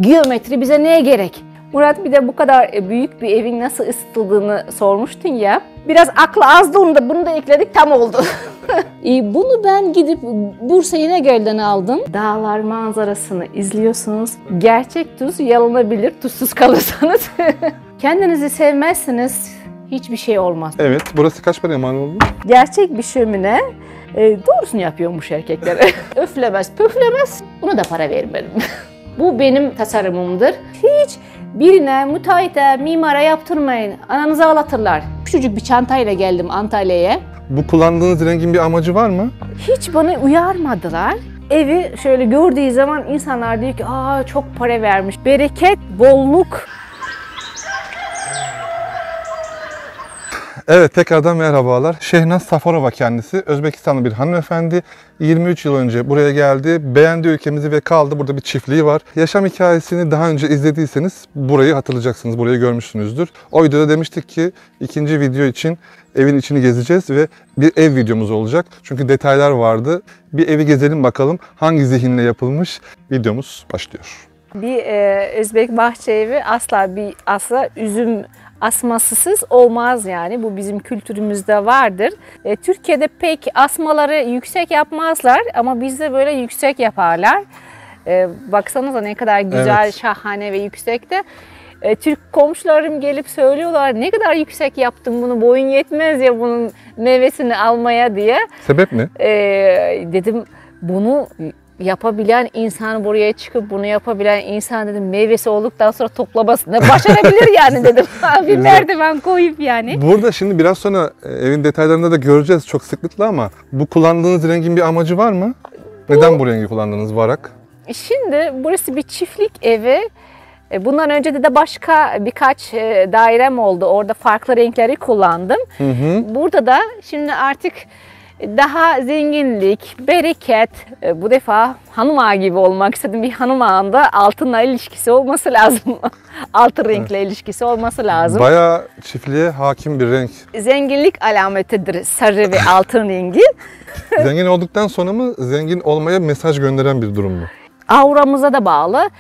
Geometri bize neye gerek? Murat, bir de bu kadar büyük bir evin nasıl ısıtıldığını sormuştun ya. Biraz aklı azdı, bunu da ekledik, tam oldu. Bunu ben gidip Bursa İnegöl'den aldım. Dağlar manzarasını izliyorsunuz. Gerçek tuz yalanabilir tuzsuz kalırsanız. Kendinizi sevmezseniz hiçbir şey olmaz. Evet, burası kaç paraya mal oldu? Gerçek bir şömine doğrusunu yapıyormuş erkeklere. Öflemez, püflemez. Buna da para vermedim. Bu benim tasarımımdır. Hiç birine, müteahhite, mimara yaptırmayın. Ananızı ağlatırlar. Küçücük bir çantayla geldim Antalya'ya. Bu kullandığınız rengin bir amacı var mı? Hiç bana uyarmadılar. Evi şöyle gördüğü zaman insanlar diyor ki aa çok para vermiş. Bereket, bolluk. Evet, tekrardan merhabalar. Şehnaz Safarova kendisi. Özbekistanlı bir hanımefendi. 23 yıl önce buraya geldi. Beğendi ülkemizi ve kaldı. Burada bir çiftliği var. Yaşam hikayesini daha önce izlediyseniz burayı hatırlayacaksınız. Burayı görmüşsünüzdür. O videoda demiştik ki ikinci video için evin içini gezeceğiz ve bir ev videomuz olacak. Çünkü detaylar vardı. Bir evi gezelim bakalım hangi zihinle yapılmış. Videomuz başlıyor. Bir Özbek bahçe evi asla üzüm asmasısız olmaz yani. Bu bizim kültürümüzde vardır. Türkiye'de pek asmaları yüksek yapmazlar ama bizde böyle yüksek yaparlar. Baksanıza ne kadar güzel, evet, şahane ve yüksekte. Türk komşularım gelip söylüyorlar ne kadar yüksek yaptın bunu, boyun yetmez ya bunun meyvesini almaya diye. Sebep ne? Dedim bunu yapabilen insan, buraya çıkıp bunu yapabilen insan dedim meyvesi olduktan sonra toplamasını başarabilir yani dedim. Bir merdiven koyup yani. Burada şimdi biraz sonra evin detaylarında da göreceğiz çok sıklıkla ama bu kullandığınız rengin bir amacı var mı? Neden bu rengi kullandınız, varak? Şimdi burası bir çiftlik evi. Bundan önce de başka birkaç dairem oldu. Orada farklı renkleri kullandım. Burada da şimdi artık daha zenginlik, bereket, bu defa hanım ağa gibi olmak istedim. Bir hanım ağında altınla ilişkisi olması lazım. Altın renkle ilişkisi olması lazım. Bayağı çiftliğe hakim bir renk. Zenginlik alametidir sarı ve altın rengi. Zengin olduktan sonra mı zengin olmaya mesaj gönderen bir durum mu? Auramıza da bağlı.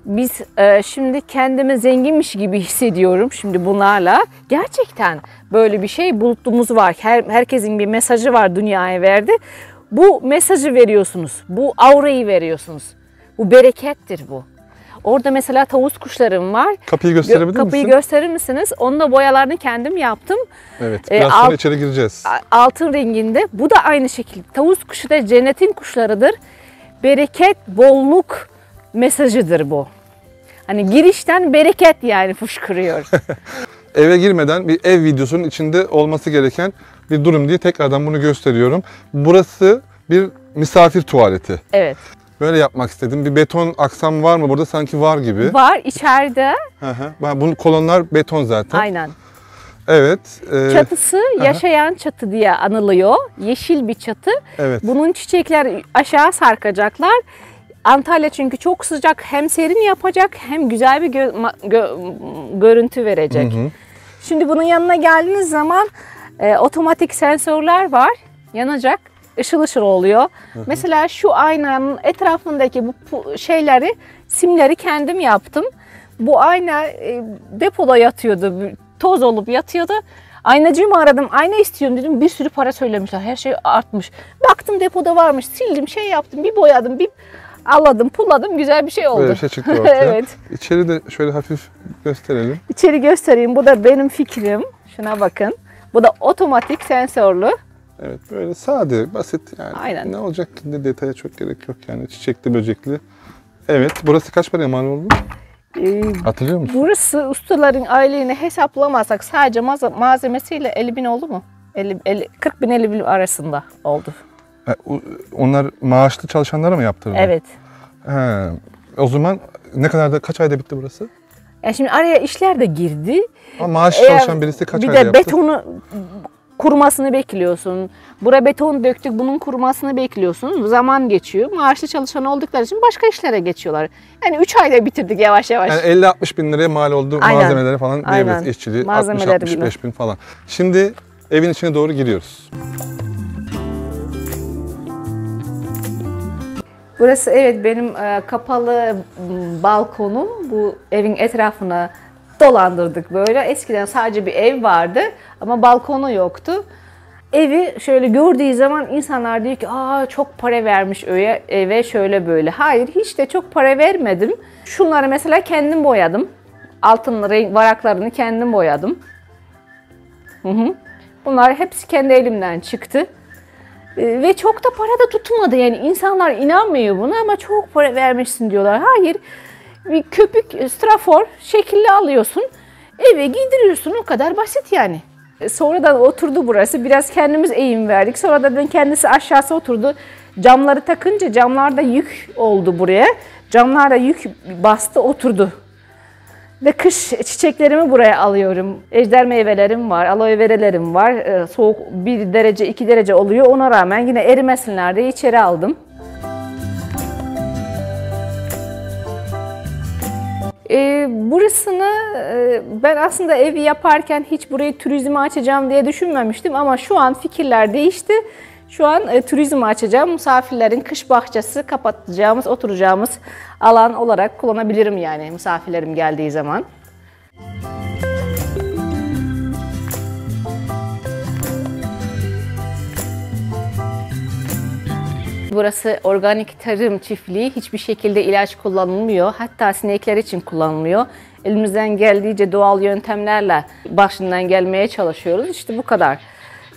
Biz şimdi kendimi zenginmiş gibi hissediyorum şimdi bunlarla. Gerçekten böyle bir şey bulutumuz var. Herkesin bir mesajı var, dünyaya verdi. Bu mesajı veriyorsunuz. Bu aurayı veriyorsunuz. Bu berekettir bu. Orada mesela tavus kuşlarım var. Kapıyı gösterebilir misin? Kapıyı gösterir misiniz? Onun da boyalarını kendim yaptım. Evet, biraz sonra içeri gireceğiz. Altın renginde. Bu da aynı şekilde. Tavus kuşu da cennetin kuşlarıdır. Bereket, bolluk mesajıdır bu. Hani girişten bereket yani fışkırıyor. Eve girmeden bir ev videosunun içinde olması gereken bir durum diye tekrardan bunu gösteriyorum. Burası bir misafir tuvaleti. Evet. Böyle yapmak istedim. Bir beton aksam var mı burada? Sanki var gibi. Var içeride. Bunun kolonlar beton zaten. Aynen. Evet. Çatısı yaşayan çatı diye anılıyor. Yeşil bir çatı. Evet. Bunun çiçekler aşağı sarkacaklar. Antalya çünkü çok sıcak, hem serin yapacak hem güzel bir görüntü verecek. Şimdi bunun yanına geldiğiniz zaman otomatik sensörler var. Yanacak, ışıl ışıl oluyor. Mesela şu aynanın etrafındaki bu şeyleri, simleri kendim yaptım. Bu ayna depoda yatıyordu, toz olup yatıyordu. Aynacıyı aradım, ayna istiyorum dedim, bir sürü para söylemişler, her şey artmış. Baktım depoda varmış, sildim, şey yaptım, bir boyadım, bir alladım, pulladım, güzel bir şey oldu. Böyle bir şey çıktı ortaya. Evet. İçeri de şöyle hafif gösterelim. İçeri göstereyim, bu da benim fikrim. Şuna bakın. Bu da otomatik sensörlü. Evet, böyle sade, basit yani. Aynen. Ne olacak ki, de detaya çok gerek yok yani, çiçekli, böcekli. Evet, burası kaç paraya mal oldu? Hatırlıyor musun? Burası ustaların aylığını hesaplamazsak sadece malzemesiyle 50.000 oldu mu? 40.000-50.000 arasında oldu. Onlar maaşlı çalışanlara mı yaptırdı? Evet. O zaman ne kadar da, kaç ayda bitti burası? Yani şimdi araya işler de girdi. Ama maaşlı çalışan birisi kaç ayda yaptı? Bir de betonu kurumasını bekliyorsun. Buraya beton döktük, bunun kurumasını bekliyorsun. Zaman geçiyor. Maaşlı çalışan oldukları için başka işlere geçiyorlar. Yani 3 ayda bitirdik yavaş yavaş. Yani 50-60 bin liraya mal oldu. Aynen. Malzemeleri falan diyebiliriz. İşçiliği 60-65 bin falan. Şimdi evin içine doğru giriyoruz. Burası evet benim kapalı balkonum. Bu evin etrafına dolandırdık böyle. Eskiden sadece bir ev vardı ama balkonu yoktu. Evi şöyle gördüğü zaman insanlar diyor ki aa çok para vermiş eve şöyle böyle. Hayır hiç de çok para vermedim. Şunları mesela kendim boyadım. Altın renk varaklarını kendim boyadım. Bunlar hepsi kendi elimden çıktı. Ve çok da para da tutmadı. Yani insanlar inanmıyor buna ama çok para vermişsin diyorlar. Hayır bir köpük strafor şekilli alıyorsun. Eve giydiriyorsun o kadar basit yani. Sonradan oturdu burası. Biraz kendimiz eğim verdik. Sonradan kendisi aşağısı oturdu. Camları takınca camlarda yük oldu buraya. Camlarda yük bastı oturdu. Ve kış çiçeklerimi buraya alıyorum. Ejder meyvelerim var, aloe verelerim var. Soğuk 1 derece 2 derece oluyor. Ona rağmen yine erimesinler diye içeri aldım. Burasını ben aslında evi yaparken hiç burayı turizme açacağım diye düşünmemiştim ama şu an fikirler değişti. Şu an turizm açacağım. Misafirlerin kış bahçesi kapatacağımız, oturacağımız alan olarak kullanabilirim yani misafirlerim geldiği zaman. Burası organik tarım çiftliği. Hiçbir şekilde ilaç kullanılmıyor. Hatta sinekler için kullanılmıyor. Elimizden geldiğince doğal yöntemlerle başından gelmeye çalışıyoruz. İşte bu kadar.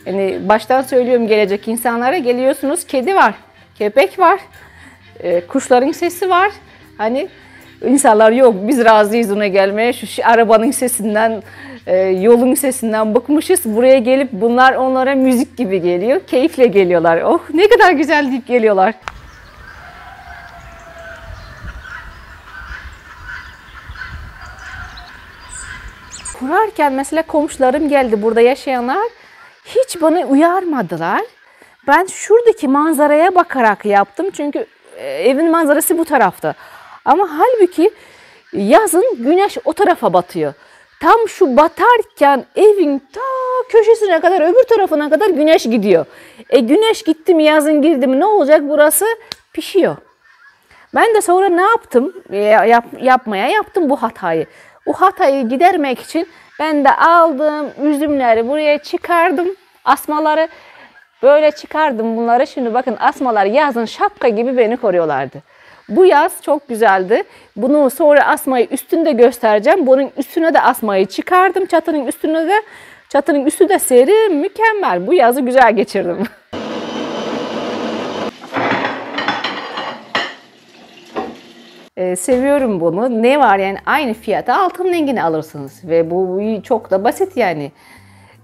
Yani baştan söylüyorum gelecek insanlara geliyorsunuz kedi var, köpek var, kuşların sesi var. Hani insanlar yok biz razıyız ona gelmeye şu arabanın sesinden, yolun sesinden bıkmışız. Buraya gelip bunlar onlara müzik gibi geliyor. Keyifle geliyorlar. Oh ne kadar güzel deyip geliyorlar. Kurarken mesela komşularım geldi burada yaşayanlar. Hiç bana uyarmadılar. Ben şuradaki manzaraya bakarak yaptım. Çünkü evin manzarası bu tarafta. Ama halbuki yazın güneş o tarafa batıyor. Tam şu batarken evin ta köşesine kadar, öbür tarafına kadar güneş gidiyor. Güneş gitti mi, yazın girdi mi ne olacak? Burası pişiyor. Ben de sonra ne yaptım? Yaptım bu hatayı. O hatayı gidermek için ben de aldım üzümleri buraya çıkardım. Asmaları böyle çıkardım bunları. Şimdi bakın asmalar yazın şapka gibi beni koruyorlardı. Bu yaz çok güzeldi. Bunu sonra asmayı üstünde göstereceğim. Bunun üstüne de asmayı çıkardım. Çatının üstüne de çatının üstü de serin, mükemmel. Bu yazı güzel geçirdim. Seviyorum bunu. Ne var yani aynı fiyata altın rengini alırsınız. Ve bu çok da basit yani.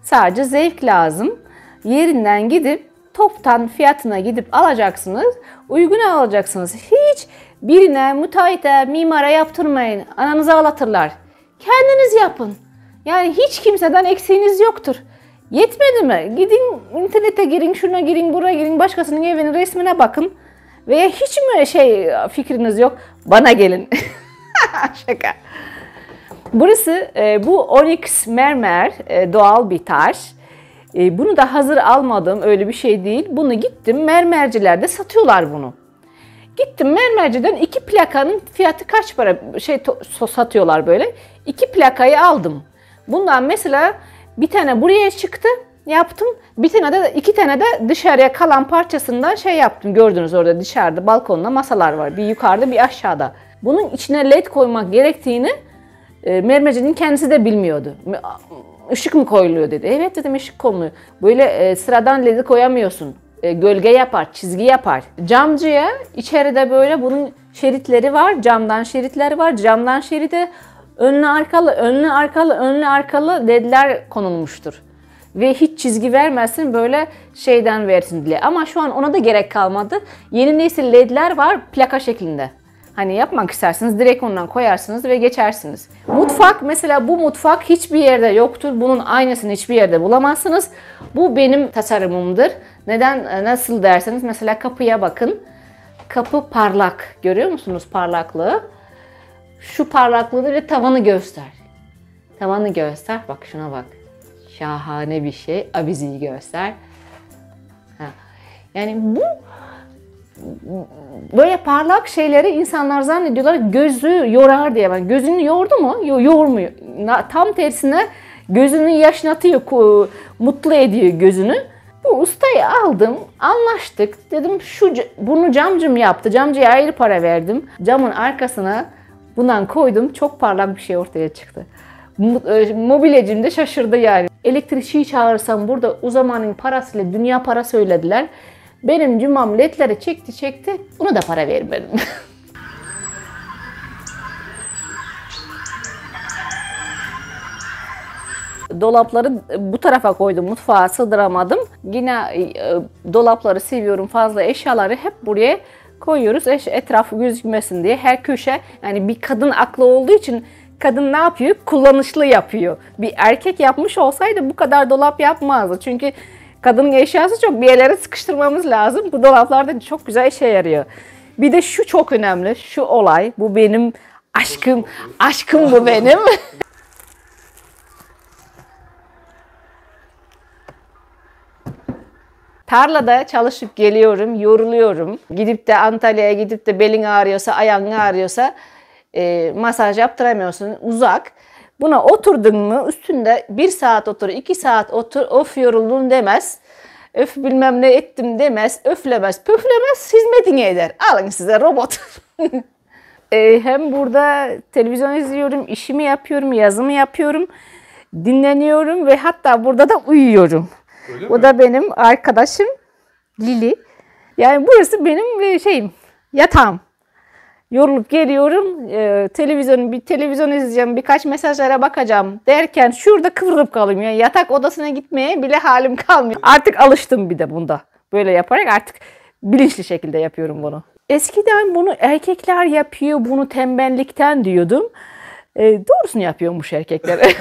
Sadece zevk lazım. Yerinden gidip toptan fiyatına gidip alacaksınız. Uygun alacaksınız. Hiç birine, müteahhite, mimara yaptırmayın. Ananızı ağlatırlar. Kendiniz yapın. Yani hiç kimseden eksiğiniz yoktur. Yetmedi mi? Gidin internete girin, şuna girin, buraya girin, başkasının evinin resmine bakın. Veya hiç mi fikriniz yok? Bana gelin. Şaka. Burası bu onyx mermer, doğal bir taş. Bunu da hazır almadım, öyle bir şey değil. Bunu gittim mermercilerde satıyorlar bunu. Gittim mermerciden 2 plakanın fiyatı kaç para satıyorlar böyle. 2 plakayı aldım. Bundan mesela bir tane buraya çıktı, yaptım. Bir tane de 2 tane de dışarıya kalan parçasından yaptım. Gördünüz orada dışarıda balkonda masalar var. Bir yukarıda bir aşağıda. Bunun içine led koymak gerektiğini mermercinin kendisi de bilmiyordu. Işık mı koyuluyor dedi. Evet dedim ışık konuluyor. Böyle sıradan ledi koyamıyorsun. Gölge yapar, çizgi yapar. Camcıya içeride böyle bunun şeritleri var. Camdan şeritleri var. Camdan şeride önlü arkalı, önlü arkalı, önlü arkalı ledler konulmuştur. Ve hiç çizgi vermezsin böyle şeyden versin diye. Ama şu an ona da gerek kalmadı. Yeni nesil ledler var plaka şeklinde. Hani yapmak isterseniz direkt ondan koyarsınız ve geçersiniz. Mutfak mesela bu mutfak hiçbir yerde yoktur. Bunun aynısını hiçbir yerde bulamazsınız. Bu benim tasarımımdır. Neden, nasıl derseniz mesela kapıya bakın. Kapı parlak. Görüyor musunuz parlaklığı? Şu parlaklığı ve tavanı göster. Tavanı göster. Bak şuna bak. Şahane bir şey. Avizeyi göster. Yani bu böyle parlak şeyleri insanlar zannediyorlar gözü yorar diye. Yani gözünü yordu mu? Yormuyor. Tam tersine gözünü yaşnatıyor, mutlu ediyor gözünü. Bu ustayı aldım, anlaştık. Dedim bunu camcım yaptı. Camcıya ayrı para verdim. Camın arkasına bundan koydum. Çok parlak bir şey ortaya çıktı. Mobilyacım da şaşırdı yani. Elektrikçiyi çağırsam burada o zamanın parasıyla dünya para söylediler. Benim cumam ledleri çekti. Buna da para vermedim. Dolapları bu tarafa koydum. Mutfağa sığdıramadım. Yine dolapları seviyorum. Fazla eşyaları hep buraya koyuyoruz. Etrafı gözükmesin diye. Her köşe, yani bir kadın aklı olduğu için kadın ne yapıyor? Kullanışlı yapıyor. Bir erkek yapmış olsaydı bu kadar dolap yapmazdı. Çünkü kadının eşyası çok, bir yerlere sıkıştırmamız lazım. Bu dolaplarda çok güzel işe yarıyor. Bir de şu çok önemli. Şu olay. Bu benim aşkım. Aşkım bu benim. Tarlada çalışıp geliyorum, yoruluyorum. Gidip de Antalya'ya gidip de belin ağrıyorsa, ayağın ağrıyorsa masaj yaptıramıyorsun, uzak. Buna oturdun mu üstünde 1 saat otur, 2 saat otur, of yoruldun demez. Öf bilmem ne ettim demez, öflemez, püflemez, hizmetini eder. Alın size robot. Hem burada televizyon izliyorum, işimi yapıyorum, yazımı yapıyorum, dinleniyorum ve hatta burada da uyuyorum. O da benim arkadaşım Lili. Yani burası benim yatağım. Yorulup geliyorum, televizyon izleyeceğim, birkaç mesajlara bakacağım derken şurada kıvrılıp kalıyorum. Yani yatak odasına gitmeye bile halim kalmıyor. Artık alıştım bir de bunda. Böyle yaparak artık bilinçli şekilde yapıyorum bunu. Eskiden bunu erkekler yapıyor, bunu tembellikten diyordum. Doğrusunu yapıyormuş erkekler.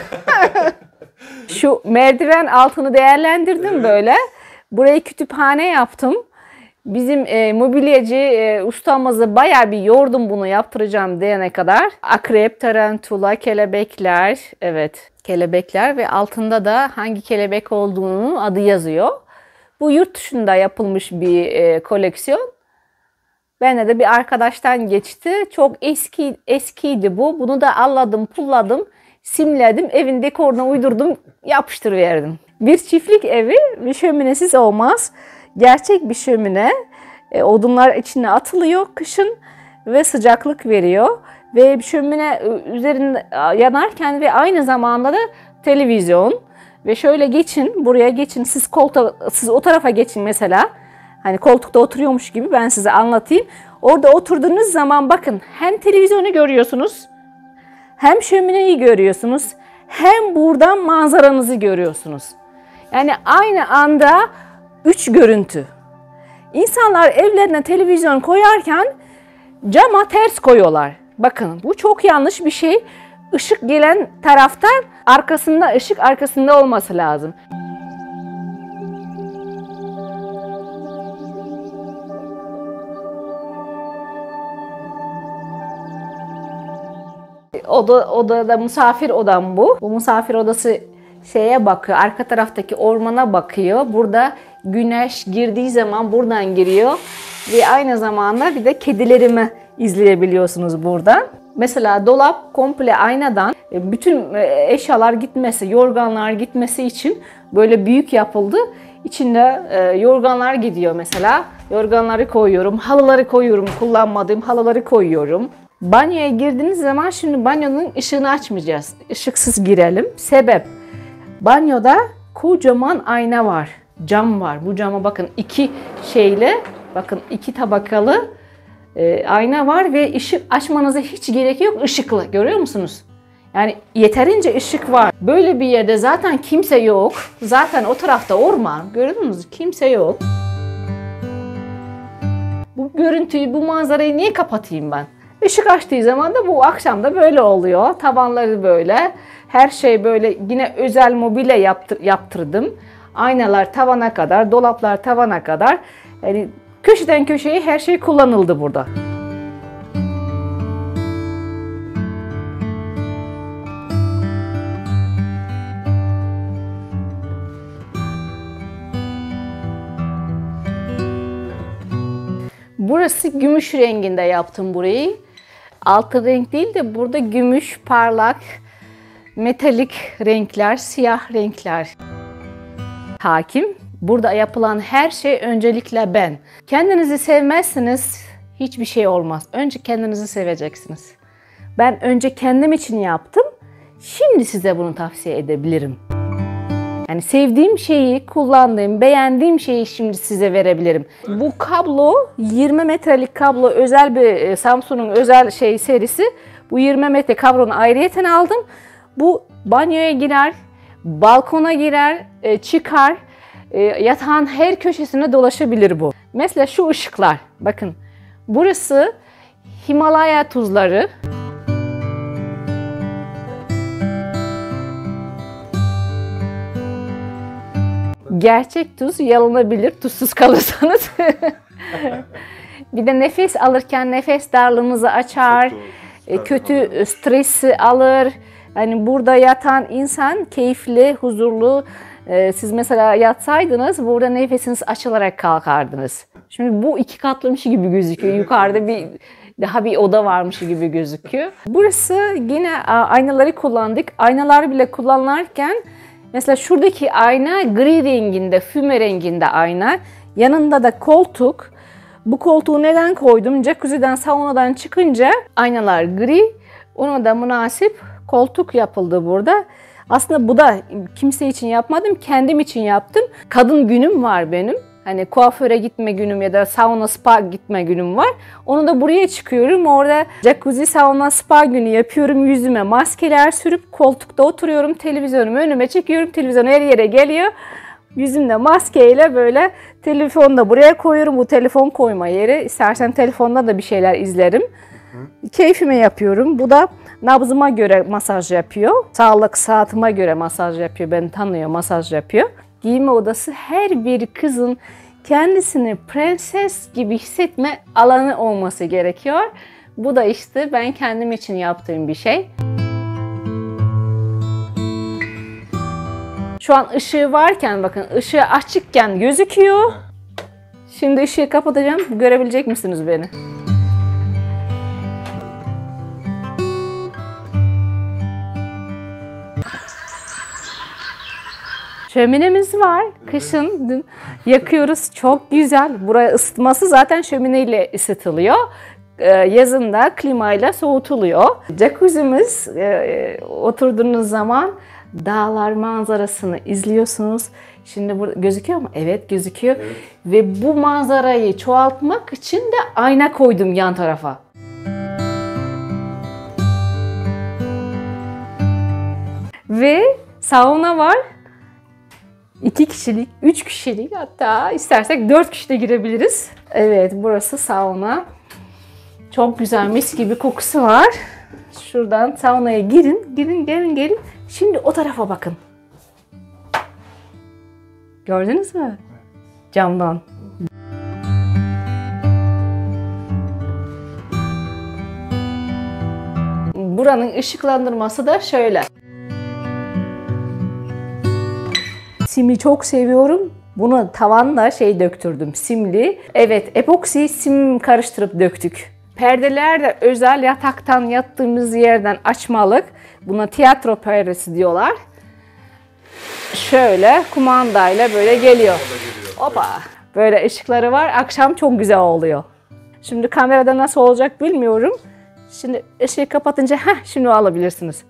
Şu merdiven altını değerlendirdim böyle. Burayı kütüphane yaptım. Bizim mobilyacı ustamızı bayağı bir yordum bunu yaptıracağım diyene kadar. Akrep, tarantula, kelebekler, evet kelebekler ve altında da hangi kelebek olduğunun adı yazıyor. Bu yurt dışında yapılmış bir koleksiyon. Bende de bir arkadaştan geçti. Çok eskiydi bu. Bunu da alladım, pulladım, simledim, evin dekoruna uydurdum, yapıştırıverdim. Bir çiftlik evi bir şöminesiz olmaz. Gerçek bir şömine, odunlar içine atılıyor kışın ve sıcaklık veriyor. Ve şömine üzerinde yanarken ve aynı zamanda da televizyon. Ve şöyle geçin, buraya geçin, siz o tarafa geçin mesela. Hani koltukta oturuyormuş gibi ben size anlatayım. Orada oturduğunuz zaman bakın hem televizyonu görüyorsunuz, hem şömineyi görüyorsunuz, hem buradan manzaranızı görüyorsunuz. Yani aynı anda 3 görüntü. İnsanlar evlerine televizyon koyarken cama ters koyuyorlar. Bakın bu çok yanlış bir şey. Işık gelen taraftan arkasında, ışık arkasında olması lazım. Odada misafir odam bu. Bu misafir odası şeye bakıyor, arka taraftaki ormana bakıyor. Burada güneş girdiği zaman buradan giriyor. Ve aynı zamanda bir de kedilerimi izleyebiliyorsunuz buradan. Mesela dolap komple aynadan, bütün eşyalar gitmesi, yorganlar gitmesi için böyle büyük yapıldı. İçinde yorganlar gidiyor mesela. Yorganları koyuyorum, halıları koyuyorum, kullanmadığım halıları koyuyorum. Banyoya girdiğiniz zaman şimdi banyonun ışığını açmayacağız. Işıksız girelim. Sebep, banyoda kocaman ayna var, cam var. Bu cama bakın bakın iki tabakalı ayna var ve ışık açmanıza hiç gerek yok. Işıklı, görüyor musunuz? Yani yeterince ışık var. Böyle bir yerde zaten kimse yok. Zaten o tarafta orman. Görüyor musunuz? Kimse yok. Bu görüntüyü, bu manzarayı niye kapatayım ben? Işık açtığı zaman da bu akşam da böyle oluyor. Tavanları böyle. Her şey böyle, yine özel mobilya yaptırdım. Aynalar tavana kadar, dolaplar tavana kadar. Yani köşeden köşeye her şey kullanıldı burada. Burası gümüş renginde yaptım burayı. Altın renk değil de burada gümüş, parlak, metalik renkler, siyah renkler hakim. Burada yapılan her şey öncelikle ben. Kendinizi sevmezseniz hiçbir şey olmaz. Önce kendinizi seveceksiniz. Ben önce kendim için yaptım. Şimdi size bunu tavsiye edebilirim. Yani sevdiğim şeyi, kullandığım, beğendiğim şeyi şimdi size verebilirim. Bu kablo 20 metrelik kablo, özel bir Samsung'un özel serisi. Bu 20 metre kablonu ayrıyeten aldım. Bu banyoya girer, balkona girer, çıkar. Yatağın her köşesine dolaşabilir bu. Mesela şu ışıklar. Bakın. Burası Himalaya tuzları. Gerçek tuz yalanabilir tuzsuz kalırsanız. Bir de nefes alırken nefes darlığımızı açar. Kötü stresi alır. Yani burada yatan insan keyifli, huzurlu. Siz mesela yatsaydınız burada nefesiniz açılarak kalkardınız. Şimdi bu 2 katlımış gibi gözüküyor. Yukarıda daha bir oda varmış gibi gözüküyor. Burası yine aynaları kullandık. Aynaları bile kullanırken mesela şuradaki ayna gri renginde, füme renginde ayna. Yanında da koltuk. Bu koltuğu neden koydum? Jacuzzi'den, saunadan çıkınca aynalar gri. Ona da münasip koltuk yapıldı burada. Aslında bu da kimse için yapmadım, kendim için yaptım. Kadın günüm var benim. Hani kuaföre gitme günüm ya da sauna spa gitme günüm var. Onu da buraya çıkıyorum. Orada jacuzzi, sauna, spa günü yapıyorum. Yüzüme maskeler sürüp koltukta oturuyorum. Televizyonumu önüme çekiyorum. Televizyon her yere geliyor. Yüzümde maskeyle böyle telefonu da buraya koyuyorum. Bu telefon koyma yeri. İstersen telefonda da bir şeyler izlerim. Keyfime yapıyorum. Bu da nabzıma göre masaj yapıyor. Sağlık saatime göre masaj yapıyor. Beni tanıyor, masaj yapıyor. Giyinme odası her bir kızın kendisini prenses gibi hissetme alanı olması gerekiyor. Bu da işte ben kendim için yaptığım bir şey. Şu an ışığı varken bakın ışığı açıkken gözüküyor. Şimdi ışığı kapatacağım. Görebilecek misiniz beni? Şöminemiz var. Kışın yakıyoruz. Çok güzel. Buraya ısıtması zaten şömineyle ısıtılıyor. Yazın da klimayla soğutuluyor. Jacuzzi'miz oturduğunuz zaman dağlar manzarasını izliyorsunuz. Şimdi burada gözüküyor mu? Evet gözüküyor. Evet. Ve bu manzarayı çoğaltmak için de ayna koydum yan tarafa. Ve sauna var. 2 kişilik, 3 kişilik, hatta istersek 4 kişi de girebiliriz. Evet, burası sauna. Çok güzel, mis gibi kokusu var. Şuradan saunaya girin, gelin. Şimdi o tarafa bakın. Gördünüz mü? Camdan. Buranın ışıklandırması da şöyle. Simi çok seviyorum. Bunu tavanda döktürdüm, simli. Evet, epoksi sim karıştırıp döktük. Perdeler de özel yataktan yattığımız yerden açmalık. Buna tiyatro perdesi diyorlar. Şöyle kumandayla böyle geliyor. Hoppa. Böyle ışıkları var. Akşam çok güzel oluyor. Şimdi kamerada nasıl olacak bilmiyorum. Şimdi ışığı kapatınca şimdi alabilirsiniz.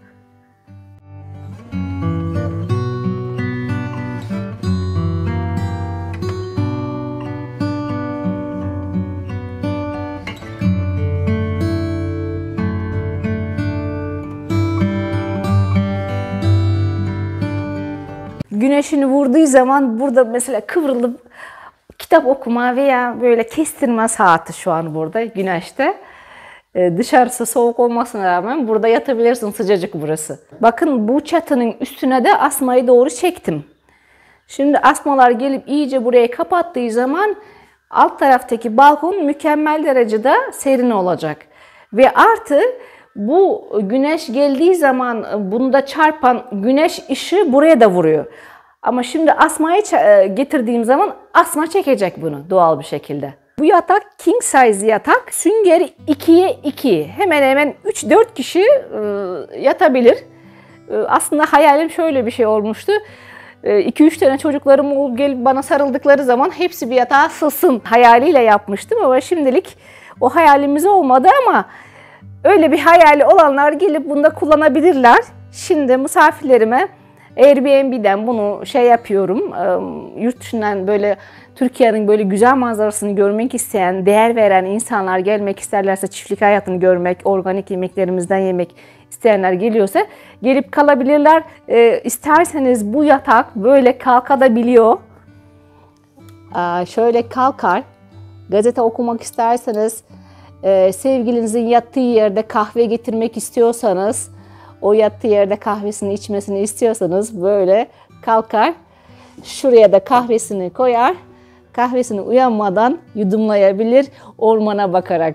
Güneşini vurduğu zaman burada mesela kıvrılıp kitap okuma veya böyle kestirme saati şu an burada güneşte. Dışarısı soğuk olmasına rağmen burada yatabilirsin, sıcacık burası. Bakın bu çatının üstüne de asmayı doğru çektim. Şimdi asmalar gelip iyice burayı kapattığı zaman alt taraftaki balkon mükemmel derecede serin olacak. Ve artı bu güneş geldiği zaman bunda çarpan güneş ışığı buraya da vuruyor. Ama şimdi asmayı getirdiğim zaman asma çekecek bunu doğal bir şekilde. Bu yatak king size yatak. Süngeri 2'ye 2. Hemen hemen 3-4 kişi yatabilir. Aslında hayalim şöyle bir şey olmuştu. 2-3 tane çocuklarım olup gelip bana sarıldıkları zaman hepsi bir yatağa sığsın hayaliyle yapmıştım ama şimdilik o hayalimiz olmadı ama öyle bir hayali olanlar gelip bunda kullanabilirler. Şimdi misafirlerime Airbnb'den bunu yapıyorum. Yurt dışından böyle Türkiye'nin böyle güzel manzarasını görmek isteyen, değer veren insanlar gelmek isterlerse, çiftlik hayatını görmek, organik yemeklerimizden yemek isteyenler geliyorsa gelip kalabilirler. İsterseniz bu yatak böyle kalkabiliyor. Şöyle kalkar. Gazete okumak isterseniz, sevgilinizin yattığı yerde kahve getirmek istiyorsanız, o yattığı yerde kahvesini içmesini istiyorsanız böyle kalkar. Şuraya da kahvesini koyar. Kahvesini uyanmadan yudumlayabilir ormana bakarak.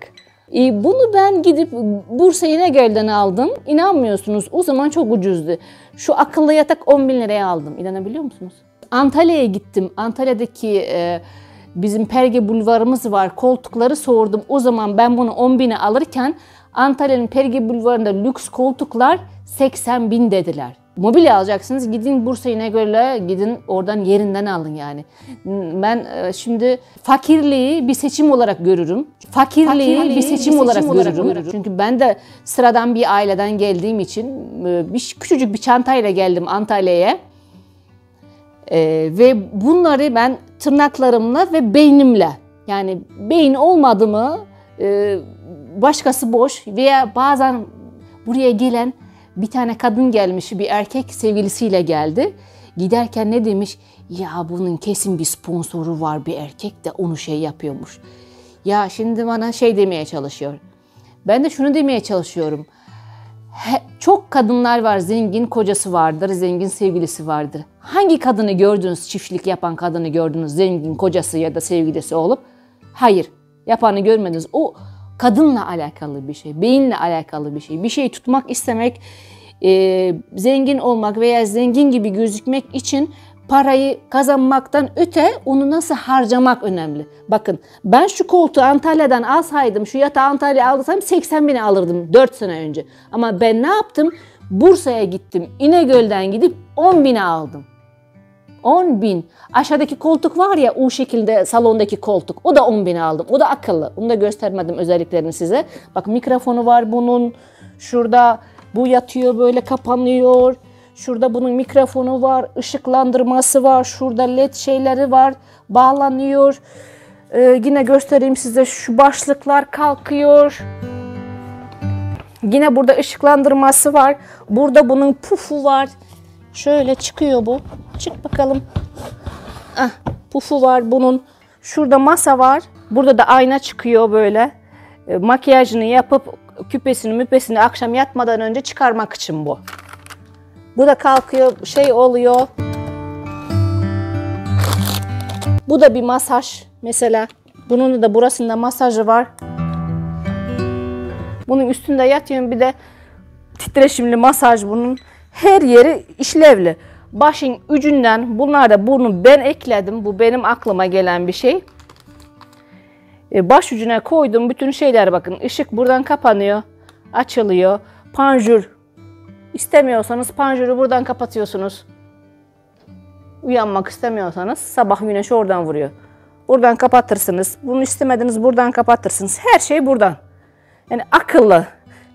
Bunu ben gidip Bursa İnegöl'den aldım. İnanmıyorsunuz, o zaman çok ucuzdu. Şu akıllı yatak 10.000 liraya aldım. İnanabiliyor musunuz? Antalya'ya gittim. Antalya'daki bizim Perge Bulvarımız var. Koltukları sordum. O zaman ben bunu 10.000'e alırken Antalya'nın Perge Bulvarı'nda lüks koltuklar 80.000 dediler. Mobilya alacaksınız, gidin Bursa İnegöl'e, gidin oradan yerinden alın yani. Ben şimdi fakirliği bir seçim olarak görürüm. Fakirliği bir seçim olarak görürüm. Çünkü ben de sıradan bir aileden geldiğim için küçücük bir çantayla geldim Antalya'ya. Ve bunları ben tırnaklarımla ve beynimle, yani beyin olmadı mı başkası boş veya bazen buraya gelen bir tane kadın gelmiş, bir erkek sevgilisiyle geldi. Giderken ne demiş? Ya bunun kesin bir sponsoru var, bir erkek de onu yapıyormuş. Ya şimdi bana demeye çalışıyor. Ben de şunu demeye çalışıyorum. Çok kadınlar var, zengin kocası vardır, zengin sevgilisi vardır. Hangi kadını gördünüz, çiftlik yapan kadını gördünüz, zengin kocası ya da sevgilisi olup? Hayır, yapanı görmediniz. O kadınla alakalı bir şey, beyinle alakalı bir şey. Bir şeyi tutmak istemek, zengin olmak veya zengin gibi gözükmek için parayı kazanmaktan öte onu nasıl harcamak önemli. Bakın, ben şu koltuğu Antalya'dan alsaydım, şu yatağı Antalya'ya alsaydım 80.000'e alırdım 4 sene önce. Ama ben ne yaptım? Bursa'ya gittim, İnegöl'den gidip 10.000'e aldım. 10.000. Aşağıdaki koltuk var ya, o şekilde salondaki koltuk. O da 10.000'e aldım. O da akıllı. Onu da göstermedim özelliklerini size. Bak, mikrofonu var bunun. Şurada bu yatıyor, böyle kapanıyor. Şurada bunun mikrofonu var. Işıklandırması var. Şurada led şeyleri var. Bağlanıyor. Yine göstereyim size. Şu başlıklar kalkıyor. Yine burada ışıklandırması var. Burada bunun pufu var. Şöyle çıkıyor bu. Çık bakalım. Pufu var bunun. Şurada masa var. Burada da ayna çıkıyor böyle. Makyajını yapıp küpesini müpesini akşam yatmadan önce çıkarmak için bu. Bu da kalkıyor, oluyor. Bu da bir masaj mesela. Bunun da burasında masajı var. Bunun üstünde yatıyorum, bir de titreşimli masaj bunun. Her yeri işlevli. Başın ucundan, bunlar da bunu ben ekledim. Bu benim aklıma gelen bir şey. Baş ucuna koydum bütün şeyler, bakın. Işık buradan kapanıyor, açılıyor. Panjur. İstemiyorsanız panjuru buradan kapatıyorsunuz. Uyanmak istemiyorsanız sabah güneşi oradan vuruyor. Buradan kapatırsınız. Bunu istemediniz, buradan kapatırsınız. Her şey buradan. Yani akıllı.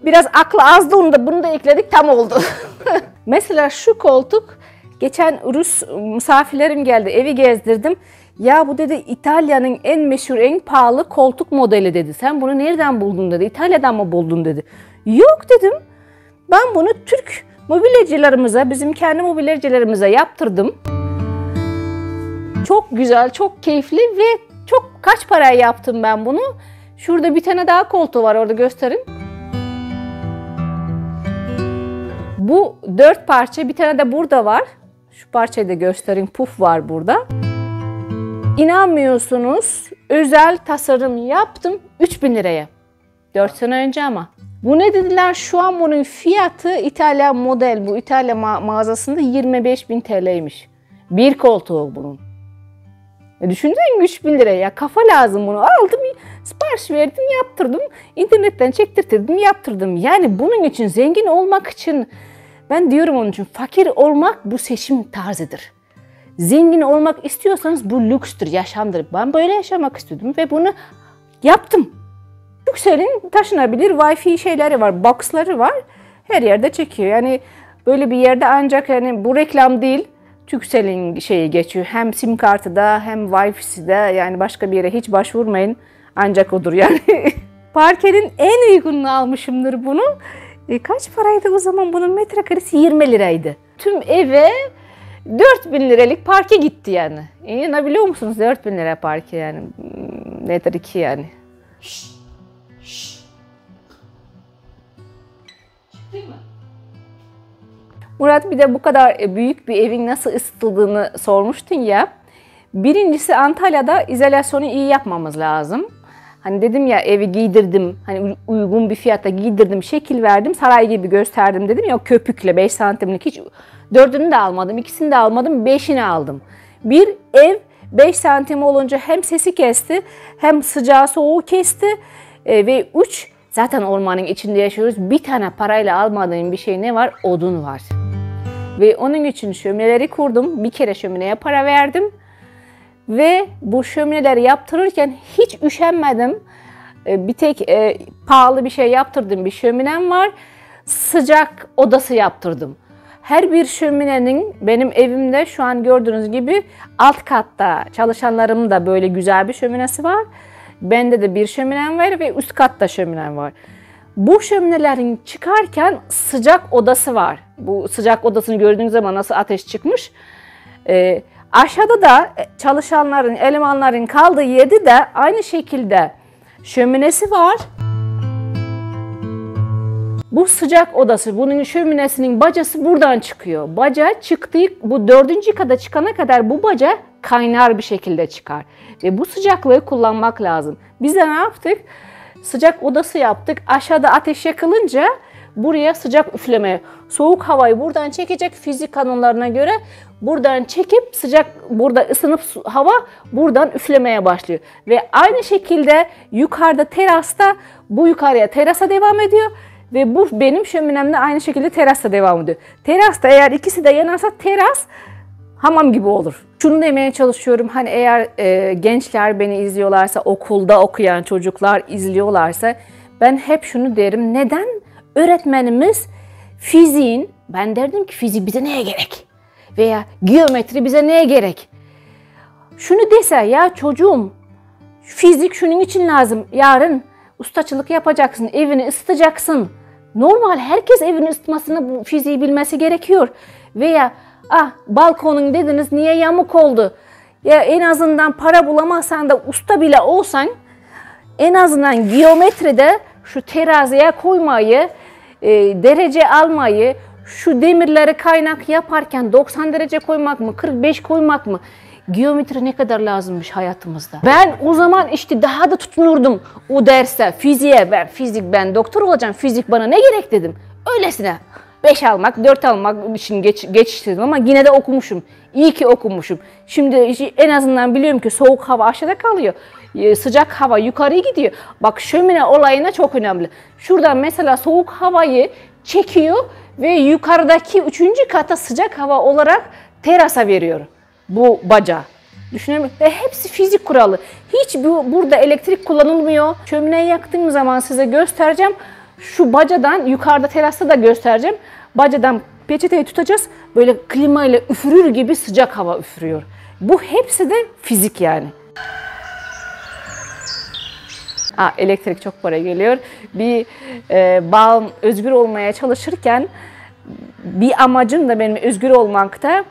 Biraz aklı azdı, bunu da ekledik, tam oldu. Mesela şu koltuk, geçen Rus misafirlerim geldi, evi gezdirdim. Ya bu dedi İtalya'nın en meşhur, en pahalı koltuk modeli dedi. Sen bunu nereden buldun dedi. İtalya'dan mı buldun dedi. Yok dedim. Ben bunu Türk mobilyacılarımıza, bizim kendi mobilyacılarımıza yaptırdım. Çok güzel, çok keyifli ve çok kaç paraya yaptım ben bunu. Şurada bir tane daha koltuğu var, orada gösterin. Bu 4 parça, bir tane de burada var. Şu parçayı da göstereyim, puf var burada. İnanmıyorsunuz, özel tasarım yaptım 3.000 liraya. 4 sene önce ama. Bu ne dediler? Şu an bunun fiyatı İtalya model, bu İtalya mağazasında 25.000 TL'ymiş. Bir koltuğu bunun. Düşünsene 3.000 lira ya, kafa lazım bunu. Aldım, sipariş verdim, yaptırdım. İnternetten çektirdim, yaptırdım. Yani bunun için, zengin olmak için, ben diyorum onun için, fakir olmak bu seçim tarzıdır. Zengin olmak istiyorsanız bu lükstür, yaşamdır. Ben böyle yaşamak istiyordum ve bunu yaptım. Turkcell'in taşınabilir Wi-Fi şeyleri var, boxları var. Her yerde çekiyor. Yani böyle bir yerde ancak, yani bu reklam değil, Turkcell'in şeyi geçiyor. Hem sim kartı da hem Wi-Fi'si de, yani başka bir yere hiç başvurmayın. Ancak odur yani. Parke'nin en uygununu almışımdır bunu. Kaç paraydı o zaman? Bunun metrekaresi 20 liraydı. Tüm eve 4.000 liralık parke gitti yani. İnanabiliyor musunuz? 4.000 lira parke yani. Nedir ki yani? Murat, bir de bu kadar büyük bir evin nasıl ısıtıldığını sormuştun ya. Birincisi, Antalya'da izolasyonu iyi yapmamız lazım. Hani dedim ya, evi giydirdim, hani uygun bir fiyata giydirdim, şekil verdim, saray gibi gösterdim dedim ya, o köpükle 5 santimlik, hiç 4'ünü de almadım, 2'sini de almadım, 5'ini aldım. Bir ev 5 santim olunca hem sesi kesti, hem sıcağı soğuğu kesti ve 3, zaten ormanın içinde yaşıyoruz, bir tane parayla almadığım bir şey ne var? Odun var. Ve onun için şömineleri kurdum, bir kere şömineye para verdim. Ve bu şömineleri yaptırırken hiç üşenmedim. Bir tek pahalı bir şey yaptırdım, bir şöminem var. Sıcak odası yaptırdım. Her bir şöminenin, benim evimde şu an gördüğünüz gibi alt katta, çalışanlarımın da böyle güzel bir şöminesi var. Bende de bir şöminem var ve üst katta şöminem var. Bu şöminelerin çıkarken sıcak odası var. Bu sıcak odasını gördüğünüz zaman nasıl ateş çıkmış. Aşağıda da çalışanların, elemanların kaldığı yerde de aynı şekilde şöminesi var. Bu sıcak odası, bunun şöminesinin bacası buradan çıkıyor. Baca çıktığı, bu 4. kata çıkana kadar bu baca kaynar bir şekilde çıkar. Ve bu sıcaklığı kullanmak lazım. Biz de ne yaptık? Sıcak odası yaptık. Aşağıda ateş yakılınca buraya sıcak üfleme, soğuk havayı buradan çekecek, fizik kanunlarına göre buradan çekip sıcak, burada ısınıp hava buradan üflemeye başlıyor. Ve aynı şekilde yukarıda terasta, bu yukarıya terasa devam ediyor ve bu benim şöminemde aynı şekilde terasta devam ediyor. Terasta eğer ikisi de yanarsa teras hamam gibi olur. Şunu demeye çalışıyorum, hani eğer gençler beni izliyorlarsa, okulda okuyan çocuklar izliyorlarsa, ben hep şunu derim: neden öğretmenimiz fiziğin, ben derdim ki fizik bize neye gerek? Veya geometri bize neye gerek? Şunu dese, ya çocuğum fizik şunun için lazım, yarın ustaçılık yapacaksın, evini ısıtacaksın. Normal, herkes evini ısıtmasını, bu fiziği bilmesi gerekiyor. Veya balkonun dediniz niye yamuk oldu? Ya en azından para bulamazsan da usta bile olsan, en azından geometride şu teraziye koymayı, derece almayı, şu demirleri kaynak yaparken 90 derece koymak mı, 45 koymak mı? Geometri ne kadar lazımmış hayatımızda. Ben o zaman işte daha da tutunurdum o derse, fiziğe. Ben doktor olacağım, fizik bana ne gerek dedim. Öylesine 5 almak, 4 almak için geçiştirdim ama yine de okumuşum. İyi ki okumuşum. Şimdi en azından biliyorum ki soğuk hava aşağıda kalıyor. Sıcak hava yukarı gidiyor. Bak, şömine olayına çok önemli. Şuradan mesela soğuk havayı çekiyor ve yukarıdaki 3. kata sıcak hava olarak terasa veriyor bu baca. Düşünelim. Ve hepsi fizik kuralı. Hiç burada elektrik kullanılmıyor. Şömineyi yaktığım zaman size göstereceğim. Şu bacadan, yukarıda terasta da göstereceğim. Bacadan peçeteyi tutacağız. Böyle klimayla üfürür gibi sıcak hava üfürüyor. Bu hepsi de fizik yani. Elektrik çok para geliyor. Bir özgür olmaya çalışırken bir amacım da benim özgür olmakta.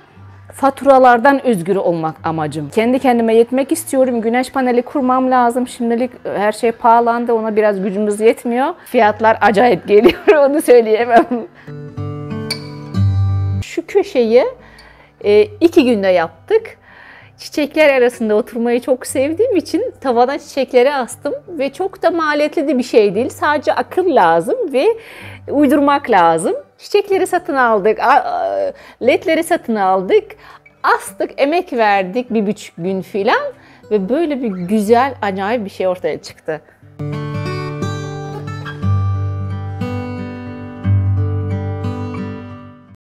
Faturalardan özgür olmak amacım. Kendi kendime yetmek istiyorum. Güneş paneli kurmam lazım. Şimdilik her şey pahalandı. Ona biraz gücümüz yetmiyor. Fiyatlar acayip geliyor. Onu söyleyemem. Şu köşeyi 2 günde yaptık. Çiçekler arasında oturmayı çok sevdiğim için tavana çiçekleri astım ve çok da maliyetli de bir şey değil. Sadece akıl lazım ve uydurmak lazım. Çiçekleri satın aldık, ledleri satın aldık, astık, emek verdik 1,5 gün filan. ve böyle bir güzel, acayip bir şey ortaya çıktı.